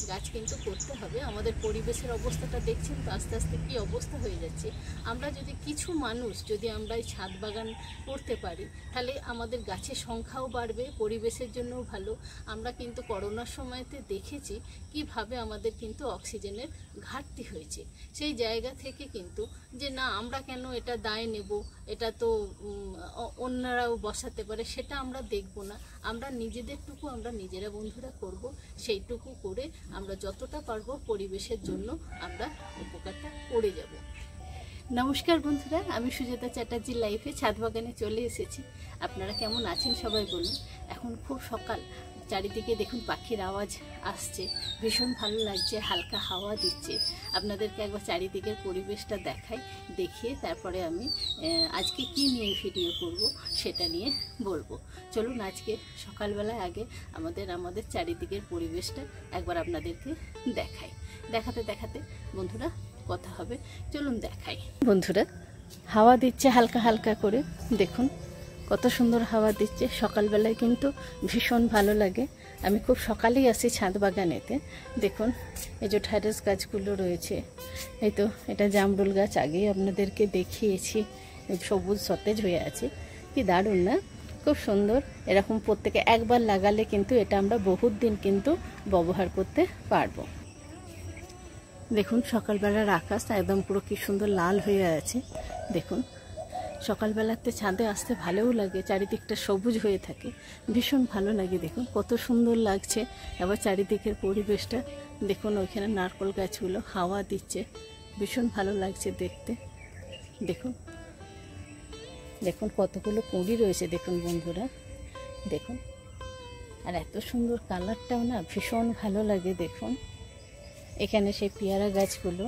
গাছ কিন্তু করতে হবে। আমাদের পরিবেশের অবস্থাটা দেখছেন তো আস্তে আস্তে কী অবস্থা হয়ে যাচ্ছে। আমরা যদি কিছু মানুষ যদি আমরা এই ছাদ বাগান করতে পারি তাহলে আমাদের গাছের সংখ্যাও বাড়বে, পরিবেশের জন্যও ভালো। আমরা কিন্তু করোনার সময়তে দেখেছি কিভাবে আমাদের কিন্তু অক্সিজেনের ঘাটতি হয়েছে। সেই জায়গা থেকে কিন্তু যে না আমরা কেন এটা দায় নেব, এটা তো অন্যরাও বসাতে পারে, সেটা আমরা দেখব না। আমরা নিজেদেরটুকু আমরা নিজেরা বন্ধুরা করব, সেইটুকু করে আমরা যতটা পারবো পরিবেশের জন্য আমরা উপকারটা করে যাব। নমস্কার বন্ধুরা, আমি সুজাতা চ্যাটার্জির লাইফে ছাদ বাগানে চলে এসেছি। আপনারা কেমন আছেন সবাই বলুন। এখন খুব সকাল, চারিদিকে দেখুন পাখির আওয়াজ আসছে, ভীষণ ভালো লাগছে, হালকা হাওয়া দিচ্ছে। আপনাদেরকে একবার চারিদিকের পরিবেশটা দেখিয়ে তারপরে আমি আজকে কি নিয়ে ভিডিও করব সেটা নিয়ে বলবো। চলুন আজকে সকালবেলায় আগে আমাদের চারিদিকের পরিবেশটা একবার আপনাদেরকে দেখাতে বন্ধুরা কথা হবে। চলুন দেখাই। বন্ধুরা হাওয়া দিচ্ছে হালকা হালকা করে, দেখুন কত সুন্দর হাওয়া দিচ্ছে। সকালবেলায় কিন্তু ভীষণ ভালো লাগে। আমি খুব সকালেই আসি ছাদ বাগানেতে। দেখুন এই যে ঢ্যাঁড়স গাছগুলো রয়েছে, এই তো এটা জামরুল গাছ, আগেই আপনাদেরকে দেখিয়েছি, সবুজ সতেজ হয়ে আছে, কি দারুণ না, খুব সুন্দর। এরকম প্রত্যেকে একবার লাগালে কিন্তু এটা আমরা বহুত দিন কিন্তু ব্যবহার করতে পারবো। দেখুন সকালবেলার আকাশ একদম পুরো কি সুন্দর লাল হয়ে আছে। দেখুন সকালবেলাতে ছাদে আসতে ভালোও লাগে, চারিদিকটা সবুজ হয়ে থাকে, ভীষণ ভালো লাগে। দেখুন কত সুন্দর লাগছে। আবার চারিদিকের পরিবেশটা দেখুন, ওইখানে নারকেল গাছগুলো হাওয়া দিচ্ছে, ভীষণ ভালো লাগছে দেখতে। দেখুন কতগুলো কুঁড়ি রয়েছে দেখুন বন্ধুরা, দেখুন। আর এত সুন্দর কালারটাও না ভীষণ ভালো লাগে। দেখুন এখানে সেই পেয়ারা গাছগুলো,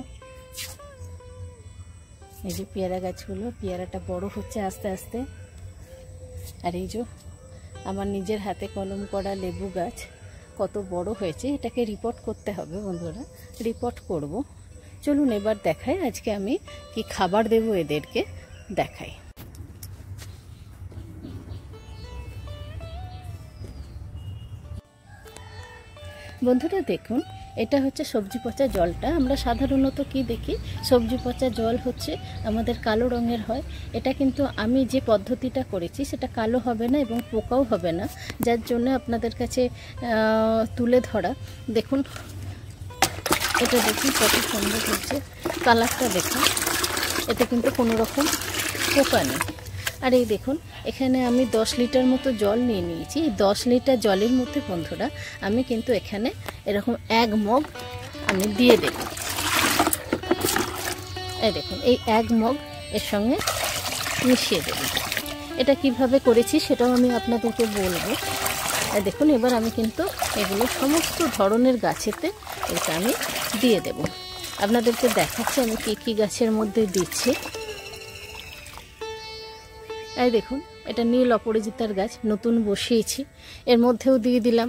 এই যে পেয়ারা গাছগুলো, পেয়ারাটা বড় হচ্ছে আস্তে আস্তে। আর এই যে আমার নিজের হাতে কলম করা লেবু গাছ কত বড় হয়েছে, এটাকে রিপোর্ট করতে হবে বন্ধুরা, রিপোর্ট করব। চলুন এবার দেখাই আজকে আমি কি খাবার দেব এদেরকে, দেখাই। বন্ধুরা দেখুন এটা হচ্ছে সবজি পচা জলটা। আমরা সাধারণত কি দেখি, সবজি পচা জল হচ্ছে আমাদের কালো রঙের হয়। এটা কিন্তু আমি যে পদ্ধতিটা করেছি সেটা কালো হবে না এবং পোকাও হবে না, যার জন্য আপনাদের কাছে তুলে ধরা। দেখুন এটা দেখুন কত সুন্দর হচ্ছে, কালারটা দেখুন, এতে কিন্তু কোনো রকম পোকা নেই। আর এই দেখুন এখানে আমি 10 লিটার মতো জল নিয়ে নিয়েছি। এই 10 লিটার জলের মধ্যে বন্ধুরা আমি কিন্তু এখানে এরকম 1 মগ আমি দিয়ে দেব। এই দেখুন এই 1 মগ এর সঙ্গে মিশিয়ে দেব। এটা কিভাবে করেছি সেটাও আমি আপনাদেরকে বলবো। আর দেখুন এবার আমি কিন্তু এগুলো সমস্ত ধরনের গাছেতে এটা আমি দিয়ে দেব। আপনাদেরকে দেখাচ্ছি আমি কী গাছের মধ্যে দিচ্ছি। এই দেখুন এটা নীল অপরাজিতার গাছ, নতুন বসিয়েছি, এর মধ্যেও দিয়ে দিলাম।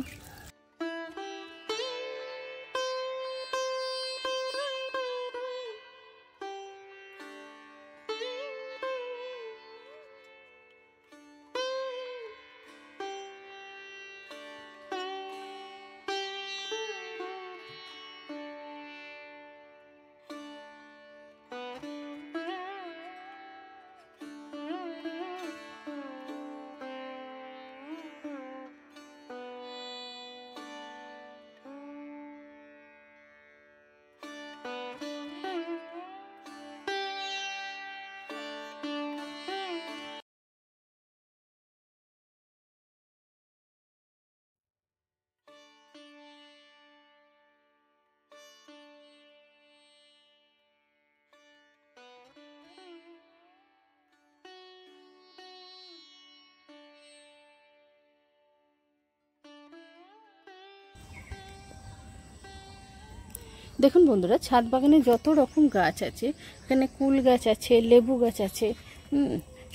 দেখুন বন্ধুরা ছাদ বাগানে যত রকম গাছ আছে, এখানে কুল গাছ আছে, লেবু গাছ আছে,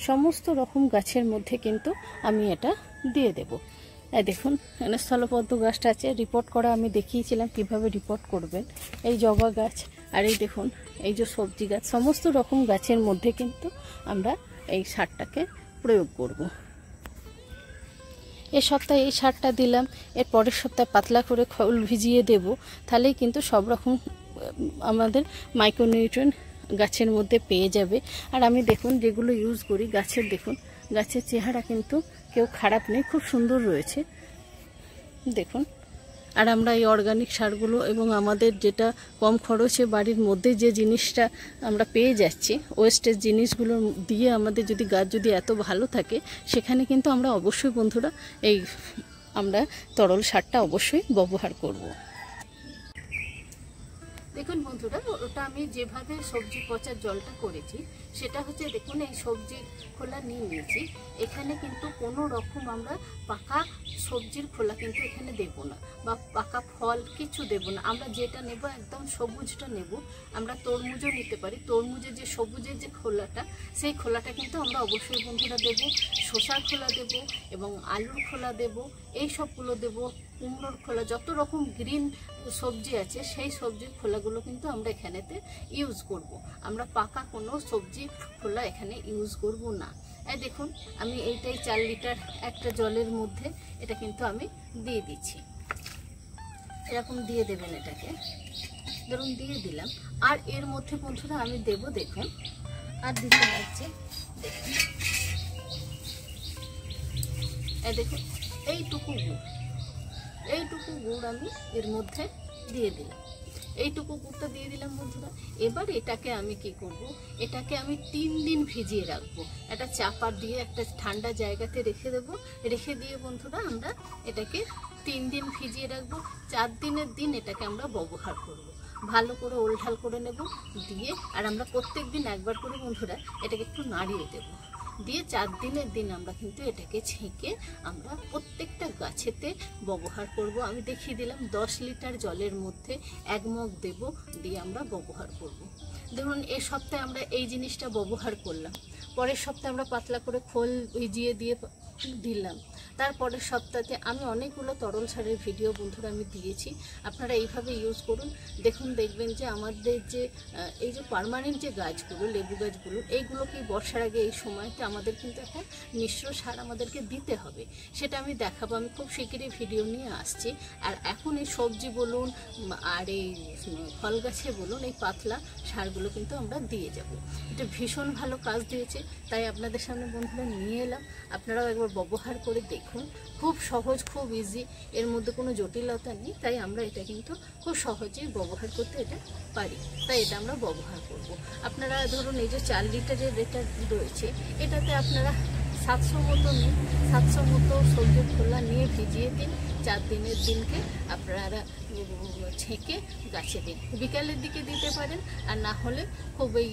সমস্ত রকম গাছের মধ্যে কিন্তু আমি এটা দিয়ে দেব। এই দেখুন এখানে স্থলপদ্ম গাছটা আছে, রিপোর্ট করা আমি দেখিয়েছিলাম কিভাবে রিপোর্ট করবেন। এই জবা গাছ, আর এই দেখুন এই যে সবজি গাছ, সমস্ত রকম গাছের মধ্যে কিন্তু আমরা এই সারটাকে প্রয়োগ করব। এ সপ্তাহে এই সারটা দিলাম, এর পরের সপ্তাহে পাতলা করে খোল ভিজিয়ে দেব, তাহলেই কিন্তু সব রকম আমাদের মাইক্রোনিউট্রিয়েন্ট গাছের মধ্যে পেয়ে যাবে। আর আমি দেখুন যেগুলো ইউজ করি গাছের, দেখুন গাছের চেহারা কিন্তু কেউ খারাপ নেই, খুব সুন্দর রয়েছে দেখুন। আর আমরা এই অর্গানিক সারগুলো এবং আমাদের যেটা কম খরচে বাড়ির মধ্যে যে জিনিসটা আমরা পেয়ে যাচ্ছি, ওয়েস্টেজ জিনিসগুলো দিয়ে আমাদের যদি গাছ যদি এত ভালো থাকে, সেখানে কিন্তু আমরা অবশ্যই বন্ধুরা এই আমরা তরল সারটা অবশ্যই ব্যবহার করব। দেখুন বন্ধুরা, ওটা আমি যেভাবে সবজি পচার জলটা করেছি সেটা হচ্ছে, দেখুন এই সবজির খোলা নিয়ে নিয়েছি। এখানে কিন্তু কোনো রকম আমরা পাকা সবজির খোলা কিন্তু এখানে দেব না, বা পাকা ফল কিছু দেব না। আমরা যেটা নেব একদম সবুজটা নেব। আমরা তরমুজও নিতে পারি, তরমুজের যে সবুজের যে খোলাটা, সেই খোলাটা কিন্তু আমরা অবশ্যই বন্ধুরা দেব। শসার খোলা দেব এবং আলুর খোলা দেব, এই সবগুলো দেব। কুমড়োর খোলা, যত রকম গ্রিন সবজি আছে সেই সবজির খোলাগুলো কিন্তু আমরা এখানেতে ইউজ করব। আমরা পাকা কোনো সবজি খোলা এখানে ইউজ করব না। এই দেখুন আমি এইটাই 4 লিটার একটা জলের মধ্যে এটা কিন্তু আমি দিয়ে দিচ্ছি। এরকম দিয়ে দেবেন এটাকে, ধরুন দিয়ে দিলাম। আর এর মধ্যে বন্ধুরা আমি দেব, দেখুন আর দিতে লাগছে, দেখুন এই দেখুন এইটুকু গুড় আমি এর মধ্যে দিয়ে দিলাম। এইটুকু গুড়টা দিয়ে দিলাম বন্ধুরা। এবার এটাকে আমি কি করব, এটাকে আমি 3 দিন ভিজিয়ে রাখবো। এটা চাপা দিয়ে একটা ঠান্ডা জায়গাতে রেখে দেবো। রেখে দিয়ে বন্ধুরা আমরা এটাকে 3 দিন ভিজিয়ে রাখবো। 4 দিনের দিন এটাকে আমরা ব্যবহার করব। ভালো করে ওলঢাল করে নেব দিয়ে, আর আমরা প্রত্যেক দিন একবার করে বন্ধুরা এটাকে একটু নাড়িয়ে দেবো। দিয়ে 4 দিনের দিন আমরা কিন্তু এটাকে ছেঁকে আমরা প্রত্যেকটা গাছেতে ব্যবহার করব। আমি দেখিয়ে দিলাম 10 লিটার জলের মধ্যে 1 মগ দেব, দিয়ে আমরা ব্যবহার করব। দেখুন এই সপ্তাহে আমরা এই জিনিসটা ব্যবহার করলাম, পরের সপ্তাহে আমরা পাতলা করে খোল ভিজিয়ে দিয়ে দিলাম। তারপরের সপ্তাহে আমি অনেকগুলো তরল সারের ভিডিও বন্ধুরা আমি দিয়েছি, আপনারা এইভাবে ইউজ করুন। দেখুন দেখবেন যে আমাদের যে এই যে পার্মানেন্ট যে গাছগুলো, লেবু গাছগুলো, এইগুলোকে বর্ষার আগে এই সময়তে আমাদের কিন্তু এখন মিশ্র সার আমাদেরকে দিতে হবে। সেটা আমি দেখাবো, আমি খুব শিগগিরই ভিডিও নিয়ে আসছি। আর এখন এই সবজি বলুন আর এই ফল গাছে বলুন, এই পাতলা সারগুলো কিন্তু আমরা দিয়ে যাব। এটা ভীষণ ভালো কাজ দিয়েছে, তাই আপনাদের সামনে বন্ধুরা নিয়ে এলাম। আপনারাও একবার ব্যবহার করে দেখুন, খুব সহজ, খুব ইজি, এর মধ্যে কোনো জটিলতা নেই। তাই আমরা এটা কিন্তু খুব সহজেই ব্যবহার করতে এটা পারি, তাই এটা আমরা ব্যবহার করব। আপনারা ধরুন এই যে 4 লিটারের যেটা রয়েছে, এটাতে আপনারা 700 মতো নিন, 700 মতো সবজির খোলা নিয়ে ভিজিয়ে দিন। 4 দিনের দিনকে আপনারা ছেঁকে গাছে দিন। বিকালের দিকে দিতে পারেন, আর না হলে খুব এই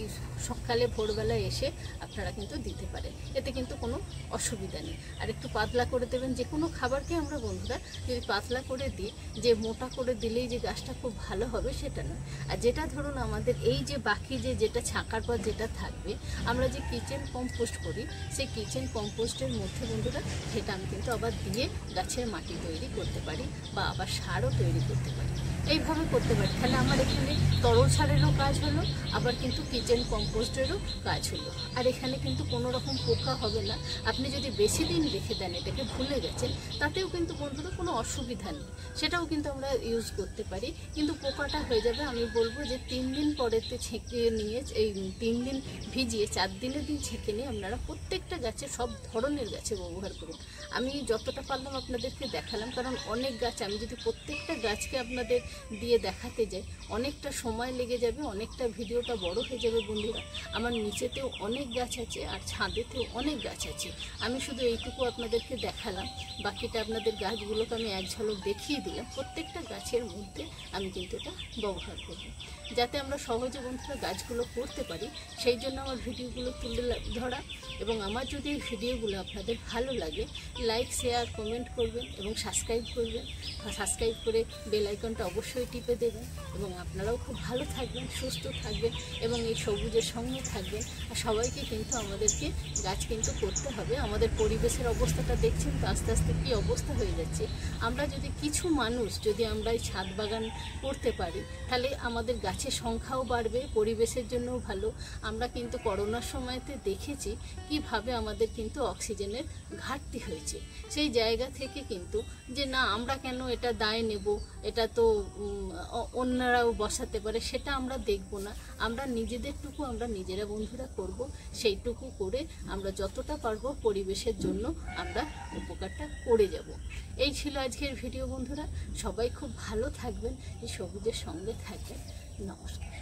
সকালে ভোরবেলা এসে আপনারা কিন্তু দিতে পারেন, এতে কিন্তু কোনো অসুবিধা নেই। আর একটু পাতলা করে দেবেন। যে কোনো খাবারকে আমরা বন্ধুরা যদি পাতলা করে দিই, যে মোটা করে দিলেই যে গাছটা খুব ভালো হবে সেটা না। আর যেটা ধরুন আমাদের এই যে বাকি যেটা ছাঁকার পর যেটা থাকবে, আমরা যে কিচেন কম্পোস্ট করি, সেই কিচেন কম্পোস্টের মধ্যে বন্ধুরা সেটা আমি কিন্তু আবার দিয়ে গাছের মাটি তৈরি করতে পারি, বা আবার সারও তৈরি করতে পারি। এইভাবে করতে পারি, তাহলে আমার এখানে তরল সারেরও কাজ হলো, আবার কিন্তু কিচেন কম্পোস্টেরও কাজ হলো। আর এখানে কিন্তু কোনো রকম পোকা হবে না। আপনি যদি বেশি দিন রেখে দেন, এটাকে ভুলে গেছেন, তাতেও কিন্তু বন্ধুরা কোনো অসুবিধা নেই, সেটাও কিন্তু আমরা ইউজ করতে পারি। কিন্তু পোকাটা হয়ে যাবে, আমি বলবো যে 3 দিন পরেতে ছেঁকে নিয়ে, এই 3 দিন ভিজিয়ে 4 দিনের দিন ছেঁকে নিয়ে আপনারা প্রত্যেকটা গাছে, সব ধরনের গাছে ব্যবহার করুন। আমি যতটা পারলাম আপনাদেরকে দেখালাম, কারণ অনেক গাছ আমি যদি প্রত্যেকটা গাছকে আপনাদের দিয়ে দেখাতে যাই অনেকটা সময় লেগে যাবে, অনেকটা ভিডিওটা বড় হয়ে যাবে বন্ধুরা। আমার নিচেতেও অনেক গাছ আছে, আর ছাদেতেও অনেক গাছ আছে। আমি শুধু এইটুকু আপনাদেরকে দেখালাম, বাকিটা আপনাদের গাছগুলোকে আমি এক ঝলক দেখিয়ে দিলাম। প্রত্যেকটা গাছের মধ্যে আমি কিন্তু এটা ব্যবহার করব, যাতে আমরা সহজে বন্ধুরা গাছগুলো করতে পারি। সেই জন্য আমার ভিডিওগুলো তুলে ধরা। এবং আমার যদি এই ভিডিওগুলো আপনাদের ভালো লাগে, লাইক, শেয়ার, কমেন্ট করবেন এবং সাবস্ক্রাইব করবেন। সাবস্ক্রাইব করে বেল আইকনটা অবশ্যই অবশ্যই টিপে দেবেন এবং আপনারাও খুব ভালো থাকবেন, সুস্থ থাকবেন এবং এই সবুজের সঙ্গে থাকবেন। আর সবাইকে কিন্তু আমাদেরকে গাছ কিন্তু করতে হবে। আমাদের পরিবেশের অবস্থাটা দেখছেন তো আস্তে আস্তে কী অবস্থা হয়ে যাচ্ছে। আমরা যদি কিছু মানুষ যদি আমরা এই ছাদ বাগান করতে পারি তাহলে আমাদের গাছের সংখ্যাও বাড়বে, পরিবেশের জন্যও ভালো। আমরা কিন্তু করোনার সময়তে দেখেছি কিভাবে আমাদের কিন্তু অক্সিজেনের ঘাটতি হয়েছে। সেই জায়গা থেকে কিন্তু যে না আমরা কেন এটা দায় নেব, এটা তো অন্যরাও বসাতে পারে, সেটা আমরা দেখব না। আমরা নিজেদেরটুকু আমরা নিজেরা বন্ধুরা করব, সেইটুকু করে আমরা যতটা পারবো পরিবেশের জন্য আমরা উপকারটা করে যাব। এই ছিল আজকের ভিডিও বন্ধুরা। সবাই খুব ভালো থাকবেন, এই সবুজের সঙ্গে থাকবেন। নমস্কার।